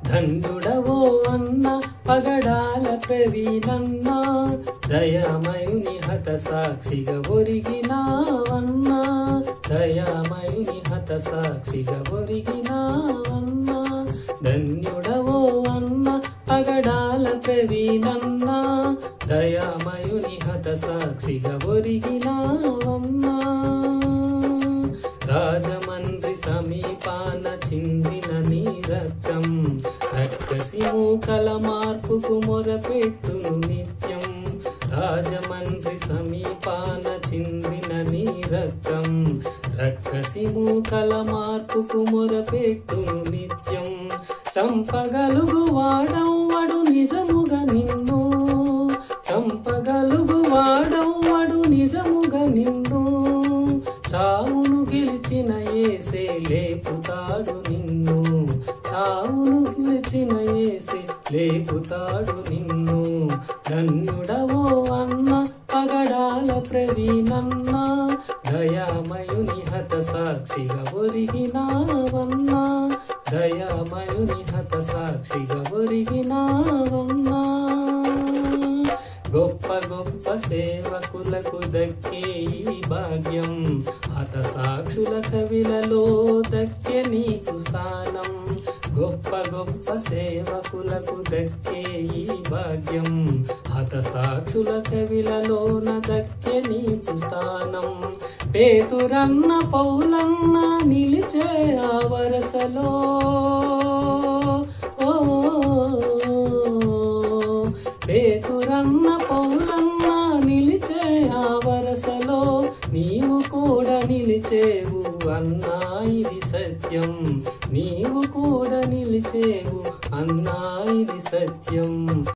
ధన్యుడవో అన్న పగడాల ప్రవీణన్న దయామయుని హత సాక్షిగా ఒరిగినావన్నా దయామయుని హత సాక్షిగా ఒరిగినావన్నా ధన్యుడవో అన్న పగడాల ప్రవీణన్న దయామయుని హత సాక్షిగా ఒరిగినావన్నా రాజమండ్రి సమీపాన చిందిన నీ రక్తం రక్కసి మూకల మార్పుకు మొరపెట్టును నిత్యం రాజమండ్రి సమీపాన చిందిన నీ రక్తం రక్కసి మూకల మార్పుకు మొరపెట్టును నిత్యం చంపగలుగు వాడవ్వడు నిజముగా నిన్ను చంపగలుగు వాడవ్వడు నిజముగా నిన్ను చావును గెలిచిన యేసే లేపుతాడు నిన్ను చావును గెలిచిన యేసే లేపుతాడు నిన్ను ధన్యుడవో అన్న పగడాల ప్రవీణన్న దయామయుని హత సాక్షిగా ఒరిగినావన్నా దయామయుని హత సాక్షిగా ఒరిగినావన్నా గొప్ప గొప్ప సేవకులకు దక్కే ఈ భాగ్యం హత సాక్షుల కవిలలో దక్కే నీకు స్థానం గొప్ప గొప్ప సేవకులకు దక్కే ఈ భాగ్యం హత సాక్షుల కవిలలోన దక్కే నీకు స్థానం పేతురన్న పౌలన్న నిలిచే ఆ వరసలో పేతురన్న పౌలన్న నిలిచే ఆ వరసలో నీవు కూడా నిలిచేవు అన్నా ఇది సత్యం నీవు కూడా నిలిచేవు అన్నా ఇది సత్యం